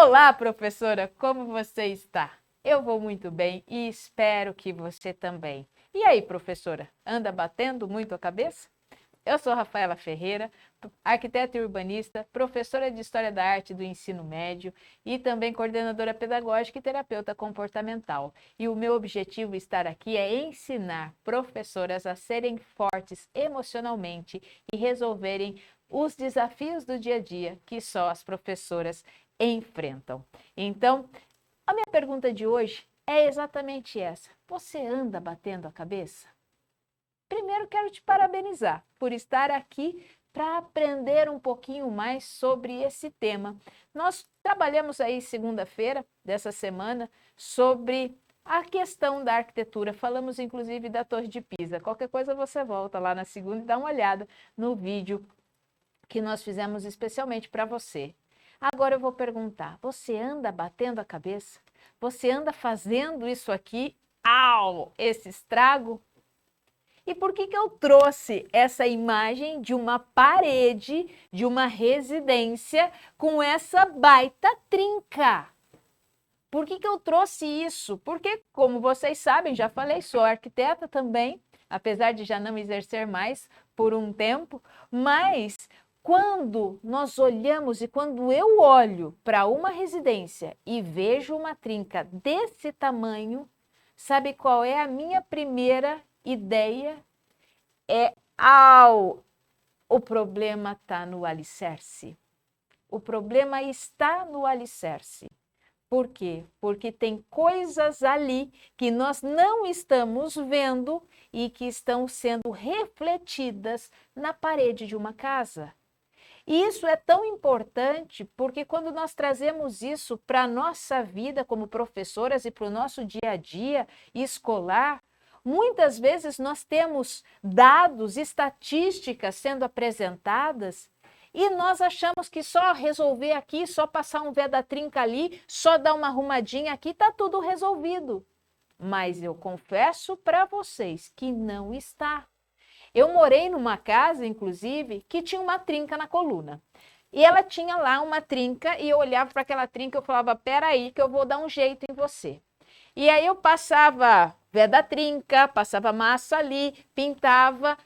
Olá, professora, como você está? Eu vou muito bem e espero que você também. E aí, professora, anda batendo muito a cabeça? Eu sou Rafaela Ferreira, arquiteta e urbanista, professora de História da Arte do Ensino Médio e também coordenadora pedagógica e terapeuta comportamental. E o meu objetivo estar aqui é ensinar professoras a serem fortes emocionalmente e resolverem os desafios do dia a dia que só as professoras enfrentam. Então, a minha pergunta de hoje é exatamente essa. Você anda batendo a cabeça? Primeiro, quero te parabenizar por estar aqui para aprender um pouquinho mais sobre esse tema. Nós trabalhamos aí segunda-feira dessa semana sobre a questão da arquitetura. Falamos inclusive da Torre de Pisa. Qualquer coisa você volta lá na segunda e dá uma olhada no vídeo que nós fizemos especialmente para você. Agora eu vou perguntar, você anda batendo a cabeça? Você anda fazendo isso aqui? Esse estrago? E por que eu trouxe essa imagem de uma parede, de uma residência com essa baita trinca? Por que eu trouxe isso? Porque, como vocês sabem, já falei, sou arquiteta também, apesar de já não exercer mais por um tempo, mas quando nós olhamos e quando eu olho para uma residência e vejo uma trinca desse tamanho, sabe qual é a minha primeira ideia? O problema está no alicerce. O problema está no alicerce. Por quê? Porque tem coisas ali que nós não estamos vendo e que estão sendo refletidas na parede de uma casa. E isso é tão importante porque quando nós trazemos isso para a nossa vida como professoras e para o nosso dia a dia escolar, muitas vezes nós temos dados, estatísticas sendo apresentadas e nós achamos que só resolver aqui, só passar um veda-trinca ali, só dar uma arrumadinha aqui, está tudo resolvido. Mas eu confesso para vocês que não está. Eu morei numa casa, inclusive, que tinha uma trinca na coluna. E ela tinha lá uma trinca e eu olhava para aquela trinca e eu falava, peraí que eu vou dar um jeito em você. E aí eu passava veda-trinca, passava massa ali, pintava,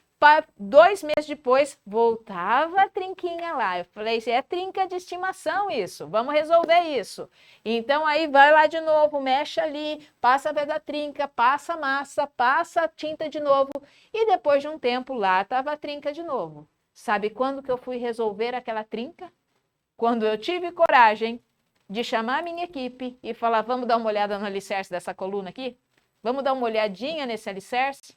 2 meses depois voltava a trinquinha lá. Eu falei, é trinca de estimação isso, vamos resolver isso. Então aí vai lá de novo, mexe ali, passa a veda-trinca, passa a massa, passa a tinta de novo e depois de um tempo lá estava a trinca de novo. Sabe quando que eu fui resolver aquela trinca? Quando eu tive coragem de chamar a minha equipe e falar, vamos dar uma olhada no alicerce dessa coluna aqui? Vamos dar uma olhadinha nesse alicerce?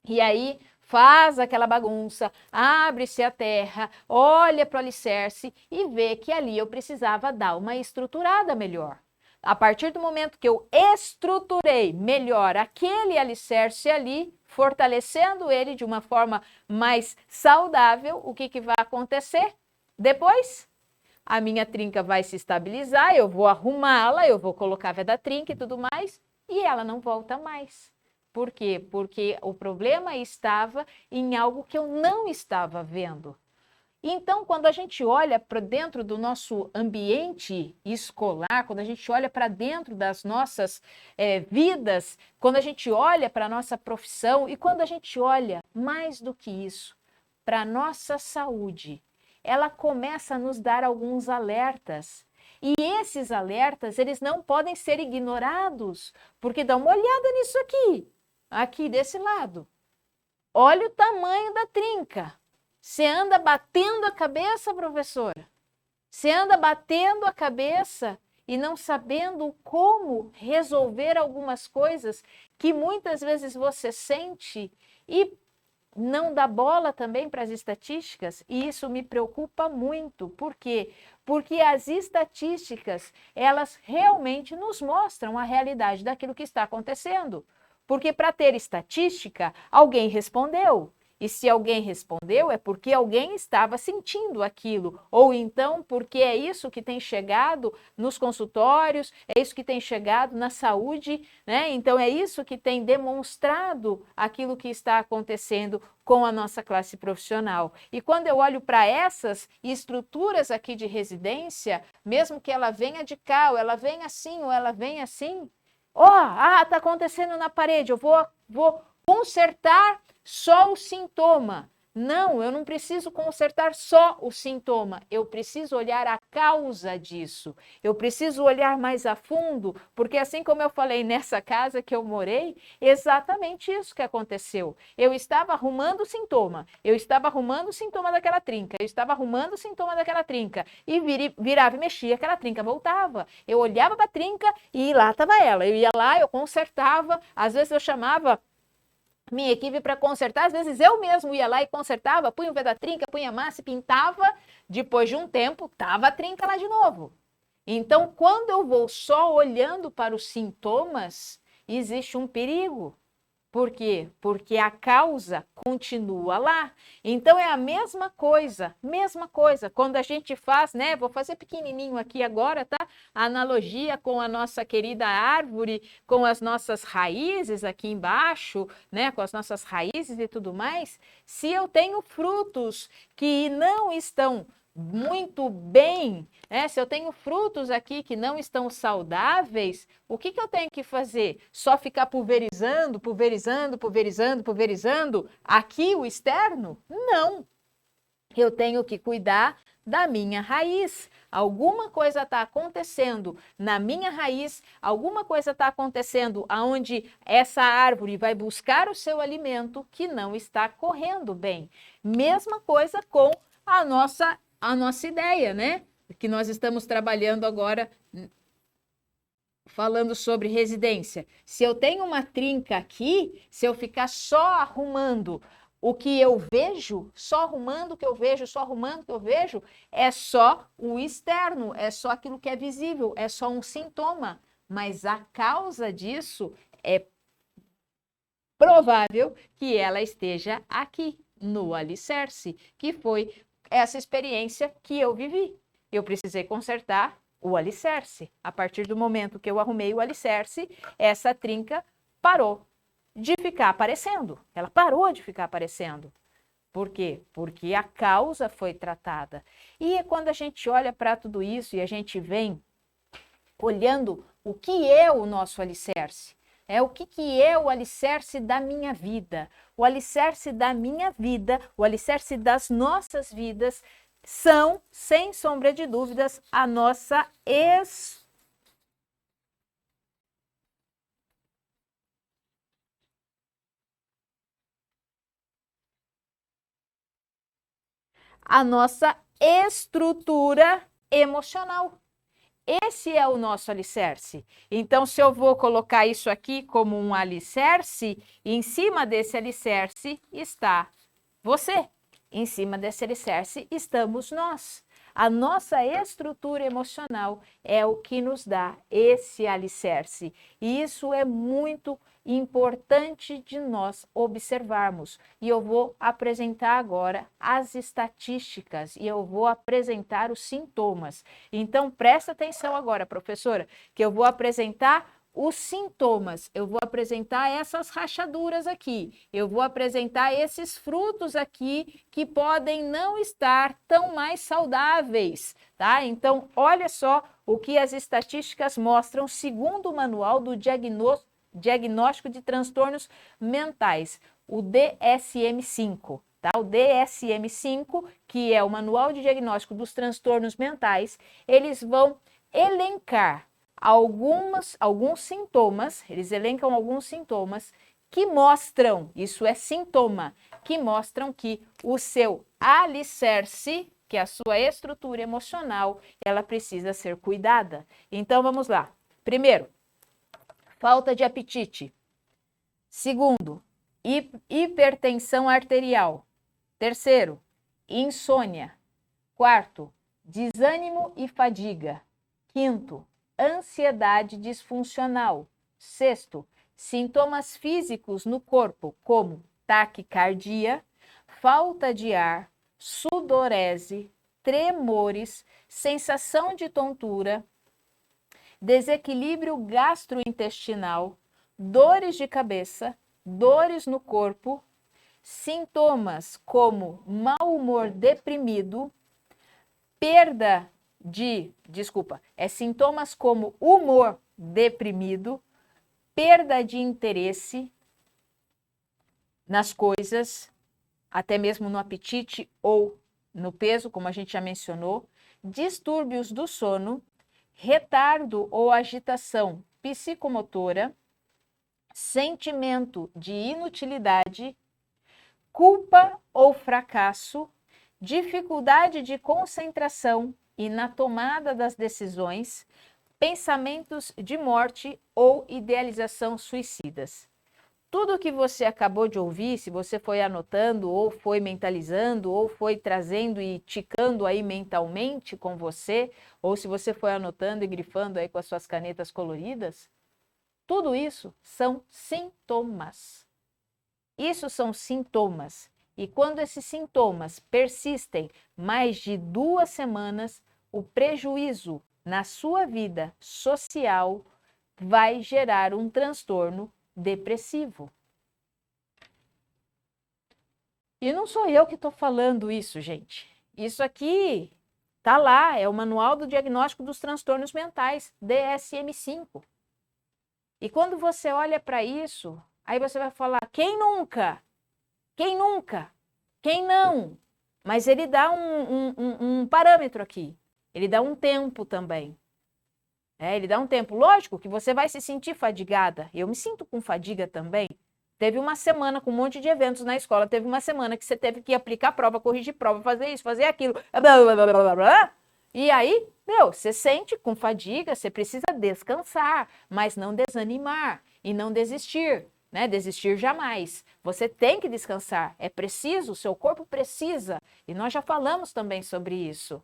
E aí faz aquela bagunça, abre-se a terra, olha para o alicerce e vê que ali eu precisava dar uma estruturada melhor. A partir do momento que eu estruturei melhor aquele alicerce ali, fortalecendo ele de uma forma mais saudável, o que vai acontecer? Depois, a minha trinca vai se estabilizar, eu vou arrumá-la, eu vou colocar a veda-trinca e tudo mais, e ela não volta mais. Por quê? Porque o problema estava em algo que eu não estava vendo. Então, quando a gente olha para dentro do nosso ambiente escolar, quando a gente olha para dentro das nossas vidas, quando a gente olha para a nossa profissão e quando a gente olha, mais do que isso, para a nossa saúde, ela começa a nos dar alguns alertas. E esses alertas, eles não podem ser ignorados, porque dá uma olhada nisso aqui desse lado. Olha o tamanho da trinca. Você anda batendo a cabeça, professora? Você anda batendo a cabeça e não sabendo como resolver algumas coisas que muitas vezes você sente e não dá bola também para as estatísticas, e isso me preocupa muito. Por quê? Porque as estatísticas, elas realmente nos mostram a realidade daquilo que está acontecendo. Porque para ter estatística, alguém respondeu. E se alguém respondeu, é porque alguém estava sentindo aquilo. Ou então porque é isso que tem chegado nos consultórios, é isso que tem chegado na saúde, né? Então é isso que tem demonstrado aquilo que está acontecendo com a nossa classe profissional. E quando eu olho para essas estruturas aqui de residência, mesmo que ela venha de cá, ou ela venha assim, ou ela venha assim, tá acontecendo na parede, eu vou consertar só o sintoma. Não, eu não preciso consertar só o sintoma, eu preciso olhar a causa disso, eu preciso olhar mais a fundo, porque assim como eu falei nessa casa que eu morei, exatamente isso que aconteceu. Eu estava arrumando o sintoma, daquela trinca, eu estava arrumando o sintoma daquela trinca, e virava e mexia, aquela trinca voltava. Eu olhava para a trinca e lá estava ela, eu ia lá, eu consertava, às vezes eu chamava minha equipe para consertar, às vezes eu mesmo ia lá e consertava, punha o pé da trinca, punha massa e pintava, depois de um tempo, tava a trinca lá de novo. Então, quando eu vou só olhando para os sintomas, existe um perigo. Por quê? Porque a causa continua lá. Então, é a mesma coisa, quando a gente faz, né? Vou fazer pequenininho aqui agora, tá? A analogia com a nossa querida árvore, com as nossas raízes aqui embaixo, né? Com as nossas raízes e tudo mais. Se eu tenho frutos que não estão muito bem, né? Se eu tenho frutos aqui que não estão saudáveis, o que eu tenho que fazer? Só ficar pulverizando aqui o externo? Não. Eu tenho que cuidar da minha raiz. Alguma coisa está acontecendo na minha raiz, alguma coisa está acontecendo aonde essa árvore vai buscar o seu alimento que não está correndo bem. Mesma coisa com a nossa ideia, né? Que nós estamos trabalhando agora, falando sobre residência. Se eu tenho uma trinca aqui, se eu ficar só arrumando o que eu vejo, só arrumando o que eu vejo, é só o externo, é só aquilo que é visível, é só um sintoma. Mas a causa disso é provável que ela esteja aqui, no alicerce, que foi essa experiência que eu vivi. Eu precisei consertar o alicerce. A partir do momento que eu arrumei o alicerce, essa trinca parou de ficar aparecendo. Ela parou de ficar aparecendo. Por quê? Porque a causa foi tratada. E quando a gente olha para tudo isso e a gente vem olhando o que é o nosso alicerce, o que é o alicerce da minha vida. O alicerce da minha vida, o alicerce das nossas vidas são, sem sombra de dúvidas, a nossa estrutura emocional. Esse é o nosso alicerce. Então, se eu vou colocar isso aqui como um alicerce, em cima desse alicerce está você. Em cima desse alicerce estamos nós. A nossa estrutura emocional é o que nos dá esse alicerce. E isso é muito importante de nós observarmos. E eu vou apresentar agora as estatísticas e eu vou apresentar os sintomas. Então, presta atenção agora, professora, que eu vou apresentar os sintomas, eu vou apresentar essas rachaduras aqui, eu vou apresentar esses frutos aqui que podem não estar tão mais saudáveis, tá? Então, olha só o que as estatísticas mostram segundo o manual do diagnóstico de transtornos mentais, o DSM-5. Tá? O DSM-5, que é o Manual de Diagnóstico dos Transtornos Mentais, eles vão elencar alguns sintomas, eles elencam alguns sintomas que mostram, isso é sintoma, que mostram que o seu alicerce, que é a sua estrutura emocional, ela precisa ser cuidada. Então, vamos lá. Primeiro, falta de apetite. Segundo, hipertensão arterial. Terceiro, insônia. Quarto, desânimo e fadiga. Quinto, ansiedade disfuncional. Sexto, sintomas físicos no corpo, como taquicardia, falta de ar, sudorese, tremores, sensação de tontura, desequilíbrio gastrointestinal, dores de cabeça, dores no corpo, sintomas como mau humor deprimido, sintomas como humor deprimido, perda de interesse nas coisas, até mesmo no apetite ou no peso, como a gente já mencionou, distúrbios do sono, retardo ou agitação psicomotora, sentimento de inutilidade, culpa ou fracasso, dificuldade de concentração e na tomada das decisões, pensamentos de morte ou idealização suicidas. Tudo que você acabou de ouvir, se você foi anotando, ou foi mentalizando, ou foi trazendo e ticando aí mentalmente com você, ou se você foi anotando e grifando aí com as suas canetas coloridas, tudo isso são sintomas. Isso são sintomas. E quando esses sintomas persistem mais de 2 semanas, o prejuízo na sua vida social vai gerar um transtorno depressivo. E não sou eu que estou falando isso, gente. Isso aqui está lá, é o Manual do Diagnóstico dos Transtornos Mentais, DSM-5. E quando você olha para isso, aí você vai falar, quem nunca? Quem nunca? Quem não? Mas ele dá um parâmetro aqui. Ele dá um tempo também. Ele dá um tempo. Lógico que você vai se sentir fadigada. Eu me sinto com fadiga também. Teve uma semana com um monte de eventos na escola. Teve uma semana que você teve que aplicar prova, corrigir prova, fazer isso, fazer aquilo. Blá, blá, blá, blá, blá. E aí, você sente com fadiga, você precisa descansar, mas não desanimar e não desistir. Desistir jamais. Você tem que descansar. É preciso, o seu corpo precisa. E nós já falamos também sobre isso.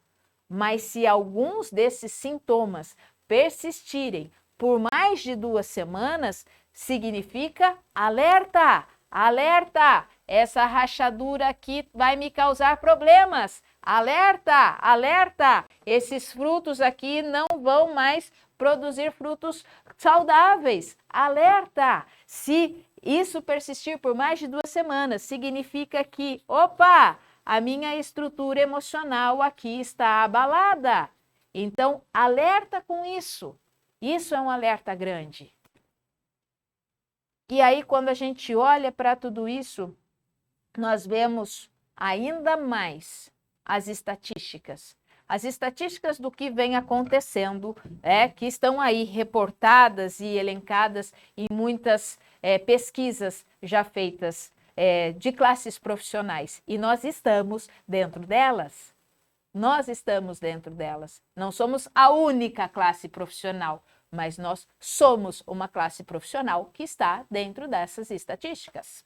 Mas se alguns desses sintomas persistirem por mais de 2 semanas, significa alerta, alerta, essa rachadura aqui vai me causar problemas, alerta, alerta, esses frutos aqui não vão mais produzir frutos saudáveis, alerta. Se isso persistir por mais de 2 semanas, significa que, opa, a minha estrutura emocional aqui está abalada. Então, alerta com isso. Isso é um alerta grande. E aí, quando a gente olha para tudo isso, nós vemos ainda mais as estatísticas. As estatísticas do que vem acontecendo, que estão aí reportadas e elencadas em muitas pesquisas já feitas de classes profissionais. E nós estamos dentro delas. Nós estamos dentro delas. Não somos a única classe profissional, mas nós somos uma classe profissional que está dentro dessas estatísticas.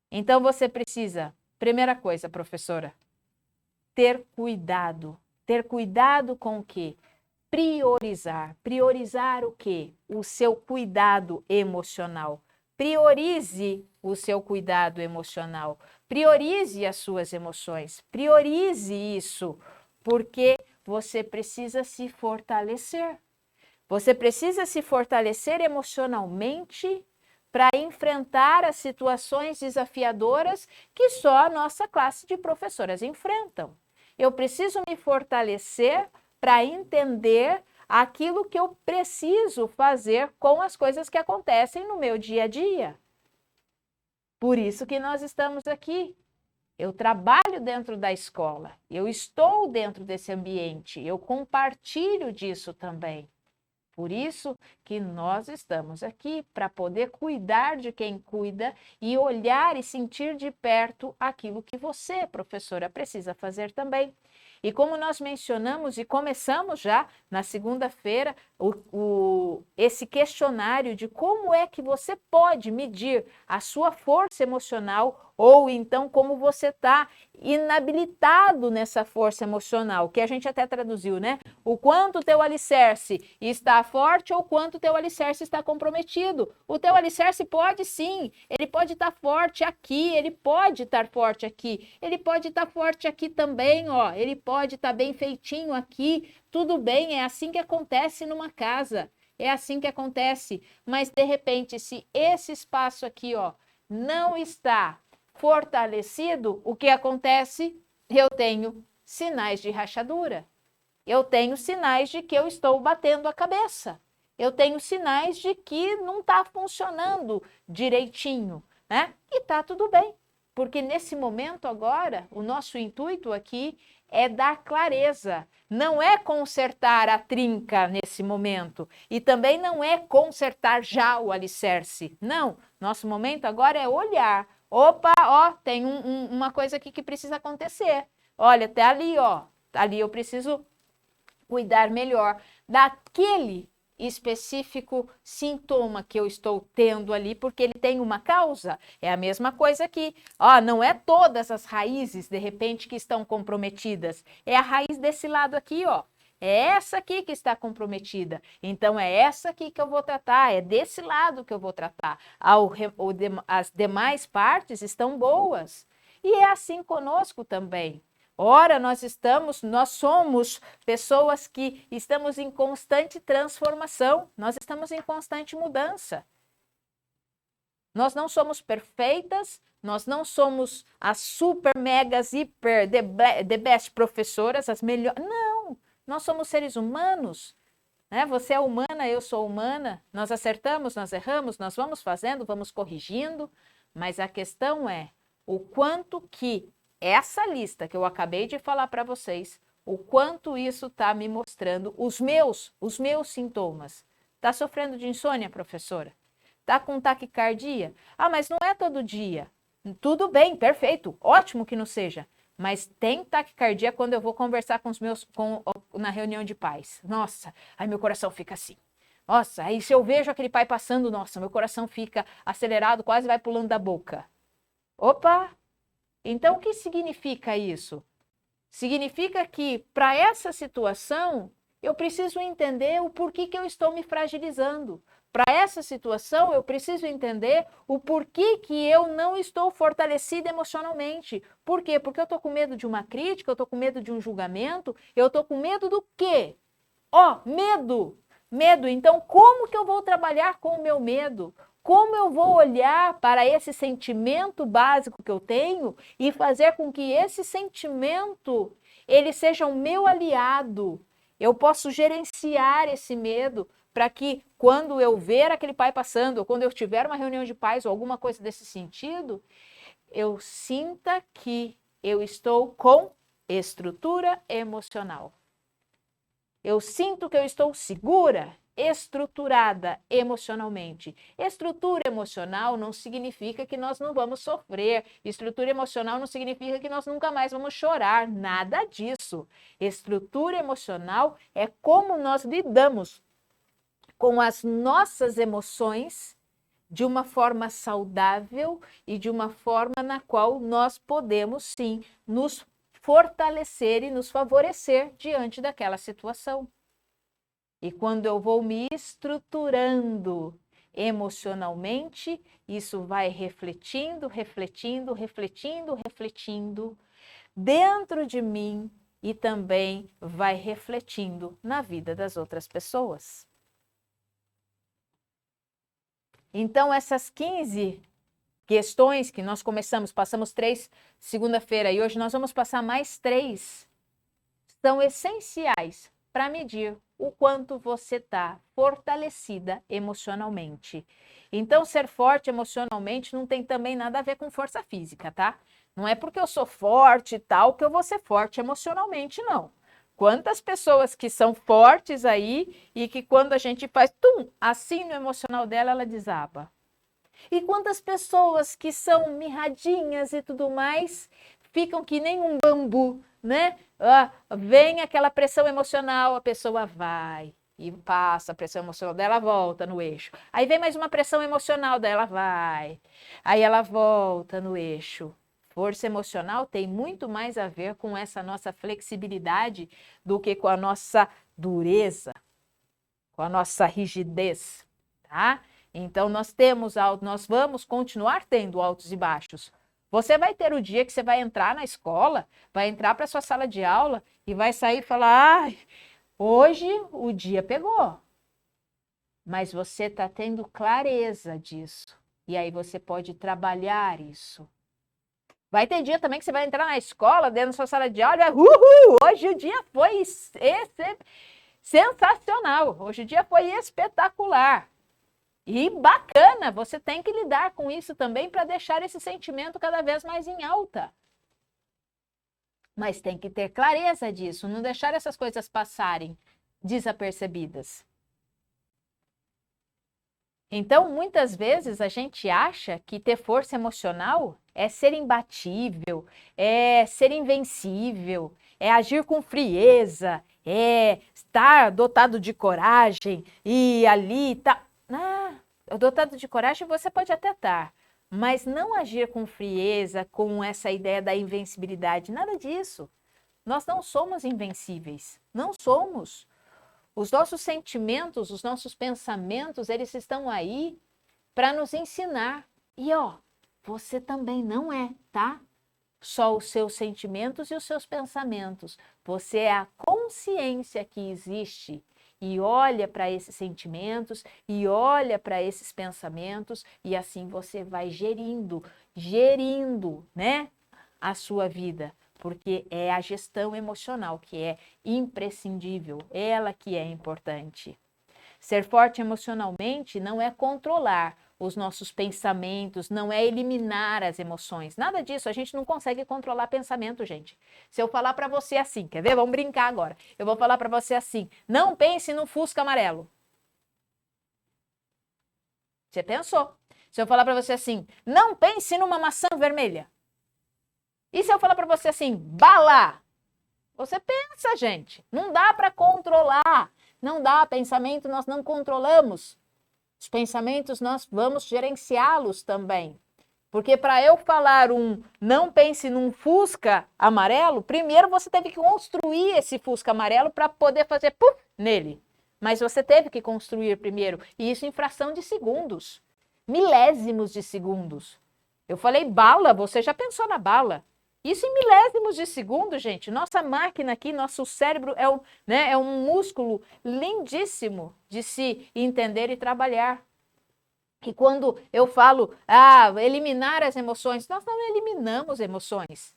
Então você precisa, primeira coisa, professora, ter cuidado. Ter cuidado com o quê? Priorizar. Priorizar o quê? O seu cuidado emocional. Priorize o seu cuidado emocional. Priorize as suas emoções. Priorize isso, porque você precisa se fortalecer. Você precisa se fortalecer emocionalmente para enfrentar as situações desafiadoras que só a nossa classe de professoras enfrentam. Eu preciso me fortalecer para entender aquilo que eu preciso fazer com as coisas que acontecem no meu dia a dia. Por isso que nós estamos aqui. Eu trabalho dentro da escola, eu estou dentro desse ambiente, eu compartilho disso também. Por isso que nós estamos aqui, para poder cuidar de quem cuida e olhar e sentir de perto aquilo que você, professora, precisa fazer também. E como nós mencionamos e começamos já na segunda-feira, esse questionário de como é que você pode medir a sua força emocional ou então como você está inabilitado nessa força emocional, que a gente até traduziu, né? O quanto o teu alicerce está forte ou quanto o teu alicerce está comprometido. O teu alicerce pode sim, ele pode estar forte aqui, ele pode estar forte aqui, ele pode estar forte aqui também, ó, ele pode estar bem feitinho aqui, tudo bem, é assim que acontece numa casa, é assim que acontece, mas de repente, se esse espaço aqui, ó, não está fortalecido, o que acontece? Eu tenho sinais de rachadura. Eu tenho sinais de que eu estou batendo a cabeça. Eu tenho sinais de que não está funcionando direitinho, né? E tá tudo bem, porque nesse momento agora, o nosso intuito aqui é dar clareza, não é consertar a trinca nesse momento e também não é consertar já o alicerce. Não, nosso momento agora é olhar. Opa, ó, tem uma coisa aqui que precisa acontecer. Olha, até ali, ó, ali eu preciso cuidar melhor daquele específico sintoma que eu estou tendo ali, porque ele tem uma causa. É a mesma coisa aqui. Ó, não é todas as raízes, de repente, que estão comprometidas. É a raiz desse lado aqui, ó. É essa aqui que está comprometida. Então, é essa aqui que eu vou tratar, é desse lado que eu vou tratar. As demais partes estão boas. E é assim conosco também. Ora, nós somos pessoas que estamos em constante transformação, nós estamos em constante mudança. Nós não somos perfeitas, nós não somos as super, megas, hiper, the best professoras, as melhores. Não, nós somos seres humanos, né? Você é humana, eu sou humana, nós acertamos, nós erramos, nós vamos fazendo, vamos corrigindo, mas a questão é o quanto que essa lista que eu acabei de falar para vocês, o quanto isso está me mostrando os meus sintomas. Está sofrendo de insônia, professora? Está com taquicardia? Ah, mas não é todo dia. Tudo bem, perfeito, ótimo que não seja. Mas tem taquicardia quando eu vou conversar com os meus na reunião de pais. Nossa, aí meu coração fica assim. Nossa, aí se eu vejo aquele pai passando, nossa, meu coração fica acelerado, quase vai pulando da boca. Opa! Então, o que significa isso? Significa que, para essa situação, eu preciso entender o porquê que eu estou me fragilizando. Para essa situação, eu preciso entender o porquê que eu não estou fortalecida emocionalmente. Por quê? Porque eu estou com medo de uma crítica, eu estou com medo de um julgamento, eu estou com medo do quê? Ó, medo! Medo. Então, como que eu vou trabalhar com o meu medo? Como eu vou olhar para esse sentimento básico que eu tenho e fazer com que esse sentimento ele seja o meu aliado? Eu posso gerenciar esse medo para que quando eu ver aquele pai passando, ou quando eu tiver uma reunião de pais ou alguma coisa desse sentido, eu sinta que eu estou com estrutura emocional. Eu sinto que eu estou segura, estruturada emocionalmente. Estrutura emocional não significa que nós não vamos sofrer. Estrutura emocional não significa que nós nunca mais vamos chorar. Nada disso. Estrutura emocional é como nós lidamos com as nossas emoções de uma forma saudável e de uma forma na qual nós podemos, sim, nos fortalecer e nos favorecer diante daquela situação. E quando eu vou me estruturando emocionalmente, isso vai refletindo dentro de mim e também vai refletindo na vida das outras pessoas. Então, essas 15 questões que nós passamos 3 segunda-feira e hoje nós vamos passar mais 3, são essenciais para medir o quanto você está fortalecida emocionalmente. Então, ser forte emocionalmente não tem também nada a ver com força física, tá? Não é porque eu sou forte e tal que eu vou ser forte emocionalmente, não. Quantas pessoas que são fortes aí e que quando a gente faz assim no emocional dela, ela desaba. E quantas pessoas que são mirradinhas e tudo mais, ficam que nem um bambu, né? Vem aquela pressão emocional, a pessoa vai. e passa, a pressão emocional dela volta no eixo. Aí vem mais uma pressão emocional dela, vai. Aí ela volta no eixo. Força emocional tem muito mais a ver com essa nossa flexibilidade do que com a nossa dureza, com a nossa rigidez, tá? Então nós vamos continuar tendo altos e baixos. Você vai ter o dia que você vai entrar na escola, vai entrar para sua sala de aula e vai sair e falar: hoje o dia pegou. Mas você está tendo clareza disso. E aí você pode trabalhar isso. Vai ter dia também que você vai entrar na escola, dentro da sua sala de aula, e vai, hoje o dia foi sensacional, hoje o dia foi espetacular. E bacana, você tem que lidar com isso também para deixar esse sentimento cada vez mais em alta. Mas tem que ter clareza disso, não deixar essas coisas passarem desapercebidas. Então, muitas vezes a gente acha que ter força emocional é ser imbatível, é ser invencível, é agir com frieza, é estar dotado de coragem e ali tá. Dotado de coragem você pode até estar, mas não agir com frieza, com essa ideia da invencibilidade, nada disso. Nós não somos invencíveis, não somos. Os nossos sentimentos, os nossos pensamentos, eles estão aí para nos ensinar. E você também não é, tá? Só os seus sentimentos e os seus pensamentos. Você é a consciência que existe e olha para esses sentimentos e olha para esses pensamentos e assim você vai gerindo, né, a sua vida. Porque é a gestão emocional que é imprescindível, ela que é importante. Ser forte emocionalmente não é controlar os nossos pensamentos, não é eliminar as emoções, nada disso, a gente não consegue controlar pensamento, gente. Se eu falar para você assim, quer ver? Vamos brincar agora. Eu vou falar para você assim, não pense no Fusca amarelo. Você pensou. Se eu falar para você assim, não pense numa maçã vermelha. E se eu falar para você assim, bala? Você pensa, gente. Não dá para controlar. Não dá. Pensamento nós não controlamos. Os pensamentos nós vamos gerenciá-los também. Porque para eu falar não pense num Fusca amarelo, primeiro você teve que construir esse Fusca amarelo para poder fazer puf nele. Mas você teve que construir primeiro. E isso em fração de segundos. Milésimos de segundos. Eu falei bala, você já pensou na bala. Isso em milésimos de segundo, gente. Nossa máquina aqui, nosso cérebro é um músculo lindíssimo de se entender e trabalhar. E quando eu falo, eliminar as emoções, nós não eliminamos emoções.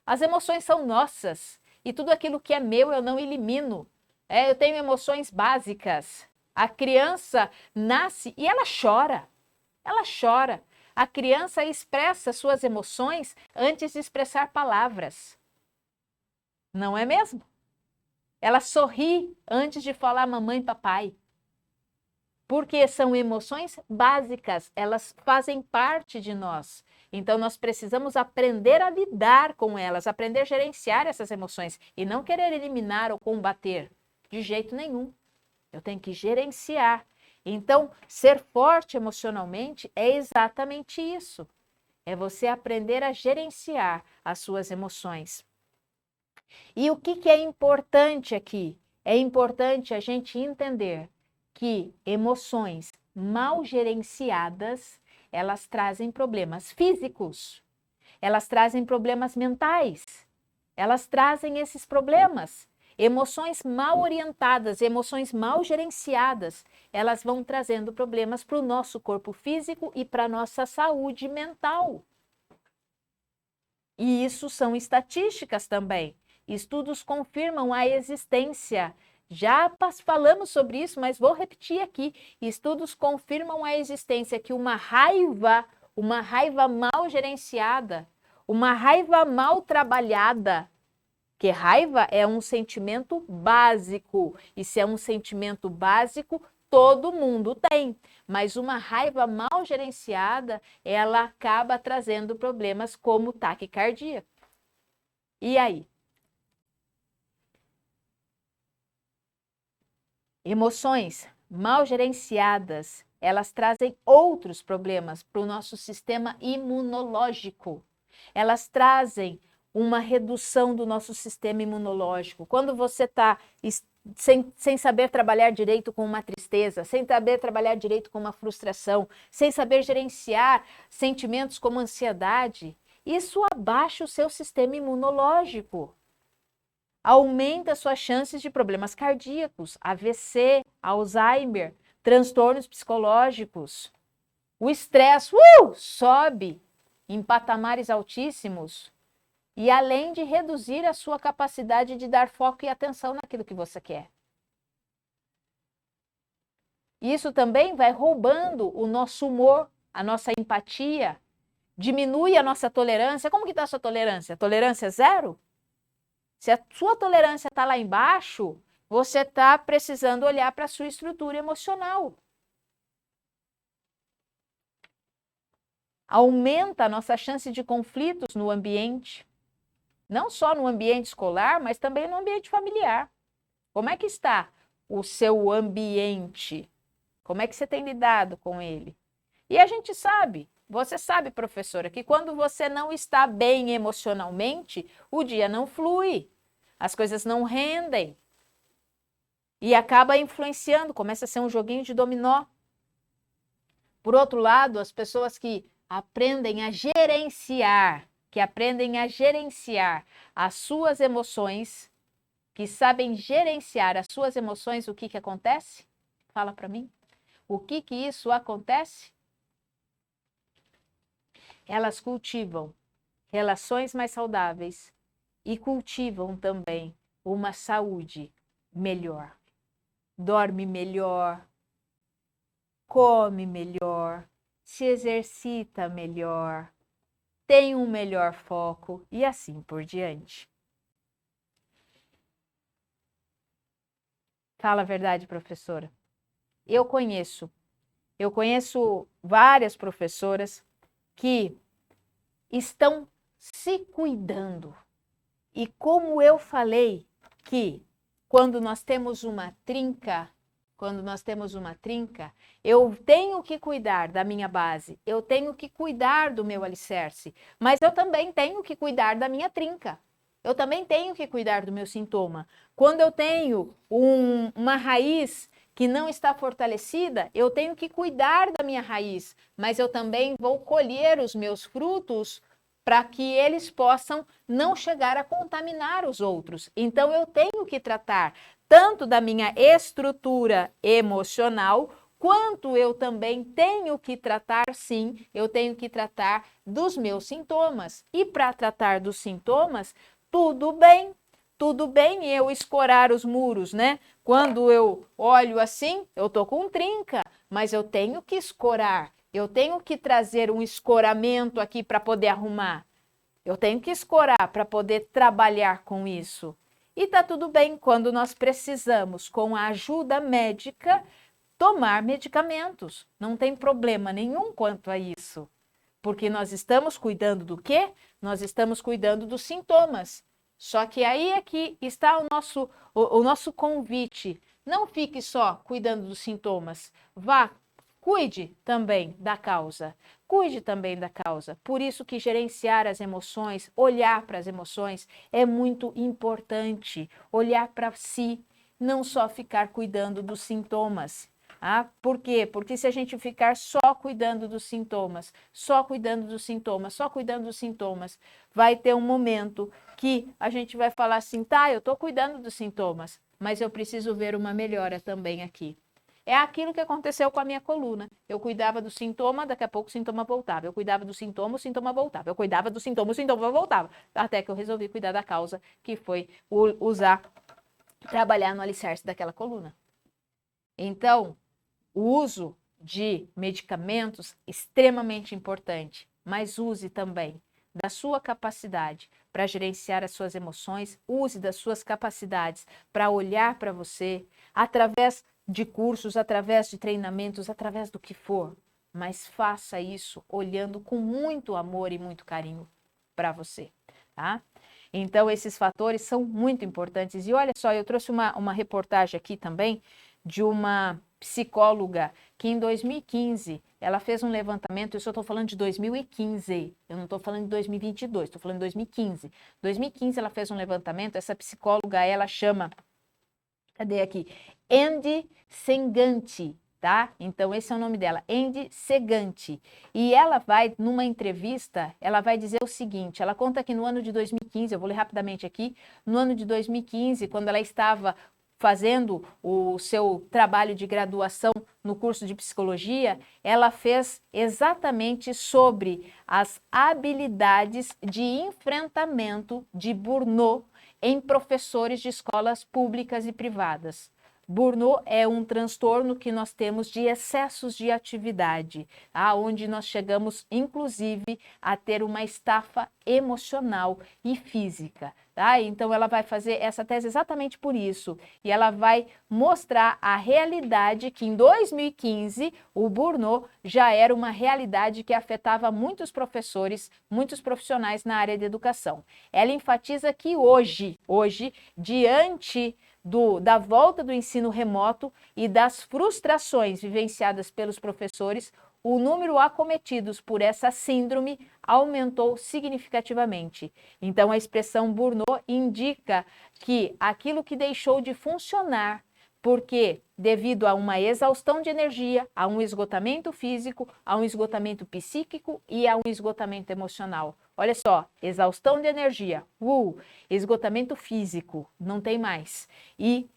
As emoções são nossas. E tudo aquilo que é meu eu não elimino. Eu tenho emoções básicas. A criança nasce e ela chora. Ela chora. A criança expressa suas emoções antes de expressar palavras. Não é mesmo? Ela sorri antes de falar mamãe e papai. Porque são emoções básicas, elas fazem parte de nós. Então nós precisamos aprender a lidar com elas, aprender a gerenciar essas emoções e não querer eliminar ou combater de jeito nenhum. Eu tenho que gerenciar. Então, ser forte emocionalmente é exatamente isso. É você aprender a gerenciar as suas emoções. E o que é importante aqui? É importante a gente entender que emoções mal gerenciadas, elas trazem problemas físicos, elas trazem problemas mentais, elas trazem esses problemas. Emoções mal orientadas, emoções mal gerenciadas, elas vão trazendo problemas para o nosso corpo físico e para a nossa saúde mental. E isso são estatísticas também. Estudos confirmam a existência. Já falamos sobre isso, mas vou repetir aqui. Estudos confirmam a existência que uma raiva mal gerenciada, uma raiva mal trabalhada, que raiva é um sentimento básico. E se é um sentimento básico, todo mundo tem. Mas uma raiva mal gerenciada, ela acaba trazendo problemas como taquicardia. E aí? Emoções mal gerenciadas, elas trazem outros problemas para o nosso sistema imunológico. Elas trazem uma redução do nosso sistema imunológico. Quando você está sem saber trabalhar direito com uma tristeza, sem saber trabalhar direito com uma frustração, sem saber gerenciar sentimentos como ansiedade, isso abaixa o seu sistema imunológico. Aumenta suas chances de problemas cardíacos, AVC, Alzheimer, transtornos psicológicos. O estresse sobe em patamares altíssimos e além de reduzir a sua capacidade de dar foco e atenção naquilo que você quer. Isso também vai roubando o nosso humor, a nossa empatia, diminui a nossa tolerância. Como que está a sua tolerância? Tolerância é zero? Se a sua tolerância está lá embaixo, você está precisando olhar para a sua estrutura emocional. Aumenta a nossa chance de conflitos no ambiente. Não só no ambiente escolar, mas também no ambiente familiar. Como é que está o seu ambiente? Como é que você tem lidado com ele? E a gente sabe, você sabe, professora, que quando você não está bem emocionalmente, o dia não flui, as coisas não rendem. E acaba influenciando, começa a ser um joguinho de dominó. Por outro lado, as pessoas que aprendem a gerenciar, as suas emoções, que sabem gerenciar as suas emoções, o que acontece? Fala para mim. O que isso acontece? Elas cultivam relações mais saudáveis e cultivam também uma saúde melhor. Dorme melhor, come melhor, se exercita melhor, tem um melhor foco e assim por diante. Fala a verdade, professora. Eu conheço várias professoras que estão se cuidando. E como eu falei que quando nós temos uma trinca, eu tenho que cuidar da minha base, eu tenho que cuidar do meu alicerce, mas eu também tenho que cuidar da minha trinca. Eu também tenho que cuidar do meu sintoma. Quando eu tenho uma raiz que não está fortalecida, eu tenho que cuidar da minha raiz, mas eu também vou colher os meus frutos para que eles possam não chegar a contaminar os outros. Então, eu tenho que tratar tanto da minha estrutura emocional, quanto eu também tenho que tratar, sim, eu tenho que tratar dos meus sintomas. E para tratar dos sintomas, tudo bem eu escorar os muros, né? Quando eu olho assim, eu tô com trinca, mas eu tenho que escorar. Eu tenho que trazer um escoramento aqui para poder arrumar. Eu tenho que escorar para poder trabalhar com isso. E tá tudo bem quando nós precisamos, com a ajuda médica, tomar medicamentos. Não tem problema nenhum quanto a isso. Porque nós estamos cuidando do quê? Nós estamos cuidando dos sintomas. Só que aí é que está o nosso convite. Não fique só cuidando dos sintomas. Vá, cuide também da causa. Cuide também da causa. Por isso que gerenciar as emoções, olhar para as emoções é muito importante. Olhar para si, não só ficar cuidando dos sintomas. Por quê? Porque se a gente ficar só cuidando dos sintomas, vai ter um momento que a gente vai falar assim, tá, eu estou cuidando dos sintomas, mas eu preciso ver uma melhora também aqui. É aquilo que aconteceu com a minha coluna. Eu cuidava do sintoma, daqui a pouco o sintoma voltava. Eu cuidava do sintoma, o sintoma voltava. Eu cuidava do sintoma, o sintoma voltava. Até que eu resolvi cuidar da causa, que foi trabalhar no alicerce daquela coluna. Então, o uso de medicamentos extremamente importante, mas use também da sua capacidade para gerenciar as suas emoções, use das suas capacidades para olhar para você através de cursos, através de treinamentos, através do que for, mas faça isso olhando com muito amor e muito carinho para você, tá? Então, esses fatores são muito importantes. E olha só, eu trouxe uma reportagem aqui também de uma psicóloga que em 2015 ela fez um levantamento, isso eu estou falando de 2015, eu não estou falando de 2022, estou falando de 2015. 2015 ela fez um levantamento, essa psicóloga, ela chama, cadê aqui? Andy Segante, tá? Então esse é o nome dela, Andy Segante. E ela vai, numa entrevista, ela vai dizer o seguinte, ela conta que no ano de 2015, eu vou ler rapidamente aqui, no ano de 2015, quando ela estava fazendo o seu trabalho de graduação no curso de psicologia, ela fez exatamente sobre as habilidades de enfrentamento de burnout em professores de escolas públicas e privadas. Burnout é um transtorno que nós temos de excessos de atividade, tá? Onde nós chegamos, inclusive, a ter uma estafa emocional e física. Tá? Então, ela vai fazer essa tese exatamente por isso. E ela vai mostrar a realidade que em 2015 o burnout já era uma realidade que afetava muitos professores, muitos profissionais na área de educação. Ela enfatiza que hoje, diante da volta do ensino remoto e das frustrações vivenciadas pelos professores, o número acometidos por essa síndrome aumentou significativamente. Então, a expressão burnout indica que aquilo que deixou de funcionar, porque devido a uma exaustão de energia, a um esgotamento físico, a um esgotamento psíquico e a um esgotamento emocional. Olha só, exaustão de energia, esgotamento físico, não tem mais. E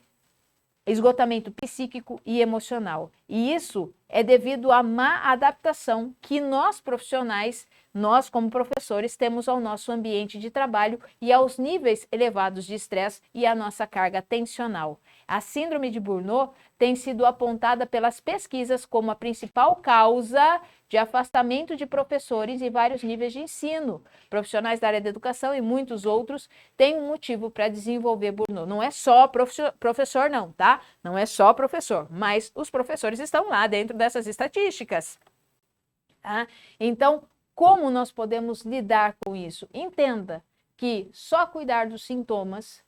esgotamento psíquico e emocional. E isso é devido à má adaptação que nós profissionais, nós como professores, temos ao nosso ambiente de trabalho e aos níveis elevados de estresse e à nossa carga tensional. A síndrome de Burnout tem sido apontada pelas pesquisas como a principal causa de afastamento de professores em vários níveis de ensino. Profissionais da área da educação e muitos outros têm um motivo para desenvolver burnout. Não é só professor não, tá? Não é só professor, mas os professores estão lá dentro dessas estatísticas. Tá? Então, como nós podemos lidar com isso? Entenda que só cuidar dos sintomas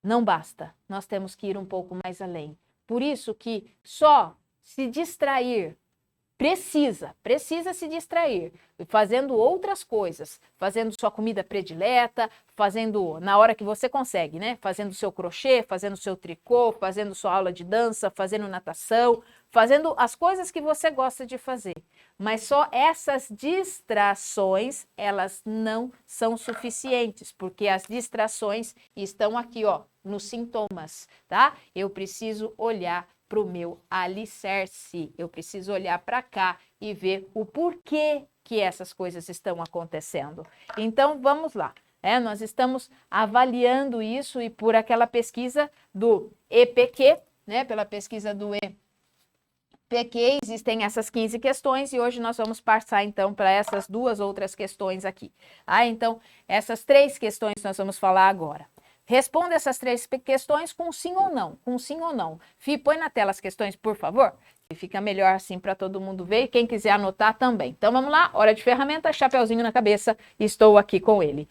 não basta. Nós temos que ir um pouco mais além. Por isso que só se distrair precisa se distrair, fazendo outras coisas, fazendo sua comida predileta, fazendo na hora que você consegue, né? Fazendo seu crochê, fazendo seu tricô, fazendo sua aula de dança, fazendo natação, fazendo as coisas que você gosta de fazer. Mas só essas distrações, elas não são suficientes, porque as distrações estão aqui, ó, nos sintomas, tá? Eu preciso olhar para o meu alicerce. Eu preciso olhar para cá e ver o porquê que essas coisas estão acontecendo. Então, vamos lá. Nós estamos avaliando isso e por aquela pesquisa do EPQ, né? Pela pesquisa do EPQ, existem essas 15 questões e hoje nós vamos passar, então, para essas duas outras questões aqui. Então, essas 3 questões nós vamos falar agora. Responda essas 3 questões com sim ou não, com sim ou não. Fih, põe na tela as questões, por favor, que fica melhor assim para todo mundo ver e quem quiser anotar também. Então vamos lá, hora de ferramenta, chapeuzinho na cabeça, estou aqui com ele.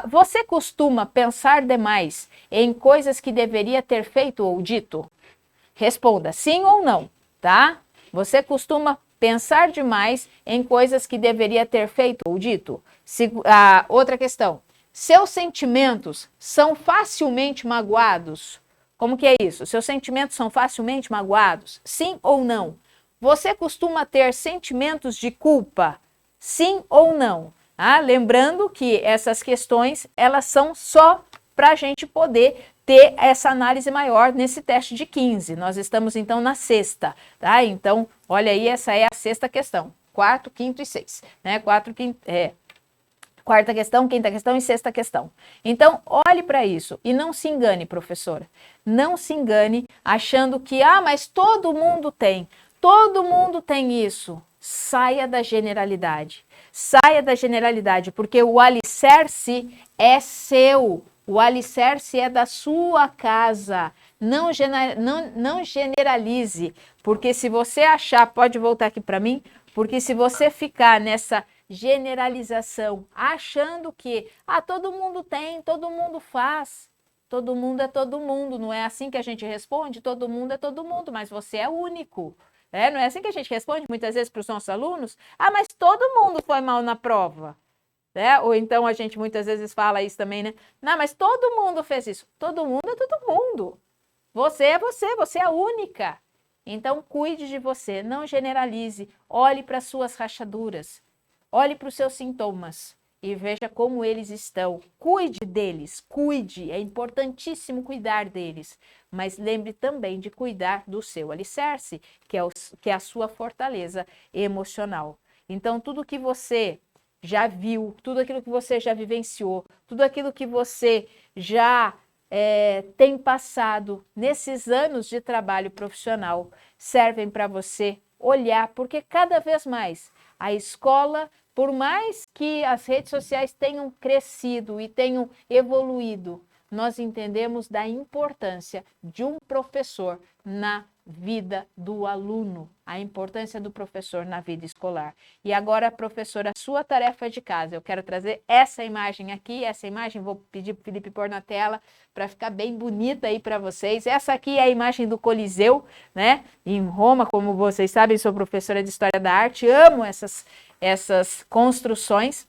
Você costuma pensar demais em coisas que deveria ter feito ou dito? Responda sim ou não, tá? Você costuma pensar demais em coisas que deveria ter feito ou dito? Outra questão. Seus sentimentos são facilmente magoados? Como que é isso? Seus sentimentos são facilmente magoados? Sim ou não? Você costuma ter sentimentos de culpa? Sim ou não? Lembrando que essas questões, elas são só para a gente poder ter essa análise maior nesse teste de 15. Nós estamos, então, na 6ª, tá? Então, olha aí, essa é a 6ª questão. 4º, 5º e 6, né? 4º, 5º, 4ª questão, 5ª questão e 6ª questão. Então, olhe para isso e não se engane, professora. Não se engane achando que, mas todo mundo tem isso. Saia da generalidade. Saia da generalidade, porque o alicerce é seu. O alicerce é da sua casa. Não generalize, porque se você achar, pode voltar aqui para mim, porque se você ficar nessa generalização, achando que todo mundo tem, todo mundo faz. Todo mundo é todo mundo, não é assim que a gente responde? Todo mundo é todo mundo, mas você é único. Não é assim que a gente responde muitas vezes para os nossos alunos? Ah, mas todo mundo foi mal na prova. Ou então a gente muitas vezes fala isso também, né? Não, mas todo mundo fez isso. Todo mundo é todo mundo. Você é você é a única. Então cuide de você, não generalize. Olhe para as suas rachaduras, olhe para os seus sintomas e veja como eles estão. Cuide deles, cuide. É importantíssimo cuidar deles. Mas lembre também de cuidar do seu alicerce, que é a sua fortaleza emocional. Então, tudo que você já viu, tudo aquilo que você já vivenciou, tudo aquilo que você já tem passado nesses anos de trabalho profissional, servem para você olhar, porque cada vez mais a escola, por mais que as redes sociais tenham crescido e tenham evoluído, nós entendemos da importância de um professor na vida do aluno, a importância do professor na vida escolar. E agora, professora, a sua tarefa de casa. Eu quero trazer essa imagem aqui, vou pedir para o Felipe pôr na tela para ficar bem bonita aí para vocês. Essa aqui é a imagem do Coliseu, né? Em Roma, como vocês sabem, sou professora de História da Arte, amo essas construções.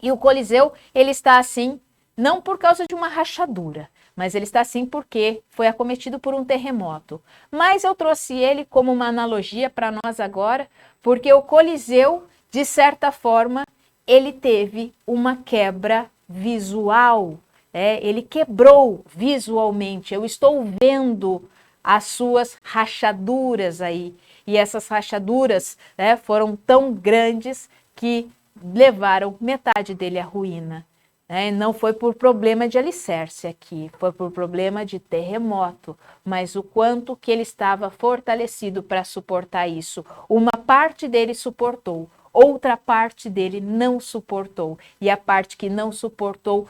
E o Coliseu, ele está assim, não por causa de uma rachadura, mas ele está assim porque foi acometido por um terremoto. Mas eu trouxe ele como uma analogia para nós agora, porque o Coliseu, de certa forma, ele teve uma quebra visual, ele quebrou visualmente. Eu estou vendo as suas rachaduras aí, e essas rachaduras foram tão grandes que levaram metade dele à ruína. Não foi por problema de alicerce aqui, foi por problema de terremoto, mas o quanto que ele estava fortalecido para suportar isso. Uma parte dele suportou, outra parte dele não suportou, e a parte que não suportou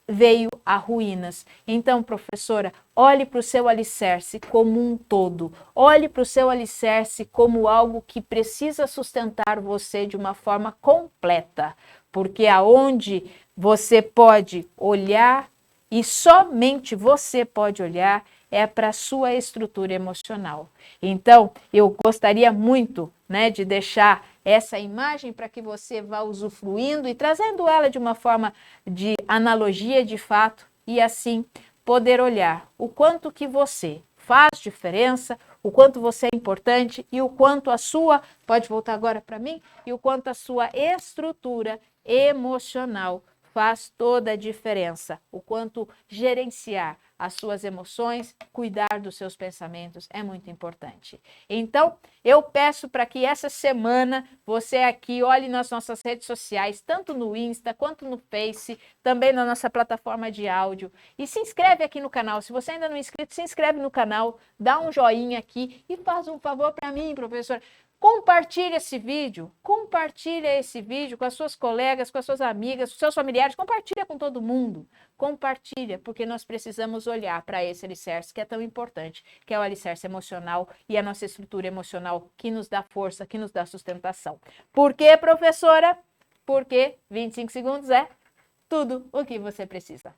veio a ruínas. Então, professora, olhe para o seu alicerce como um todo. Olhe para o seu alicerce como algo que precisa sustentar você de uma forma completa. Porque aonde você pode olhar, e somente você pode olhar, é para a sua estrutura emocional. Então, eu gostaria muito, de deixar essa imagem para que você vá usufruindo e trazendo ela de uma forma de analogia de fato e assim poder olhar o quanto que você faz diferença, o quanto você é importante e o quanto a sua, pode voltar agora para mim, e o quanto a sua estrutura emocional faz toda a diferença. O quanto gerenciar as suas emoções, cuidar dos seus pensamentos é muito importante. Então, eu peço para que essa semana você aqui olhe nas nossas redes sociais, tanto no Insta quanto no Face, também na nossa plataforma de áudio. E se inscreve aqui no canal. Se você ainda não é inscrito, se inscreve no canal, dá um joinha aqui e faz um favor para mim, professor. Compartilhe esse vídeo com as suas colegas, com as suas amigas, com os seus familiares, compartilha com todo mundo, compartilha, porque nós precisamos olhar para esse alicerce que é tão importante, que é o alicerce emocional e a nossa estrutura emocional que nos dá força, que nos dá sustentação. Por quê, professora? Porque 25 segundos é tudo o que você precisa.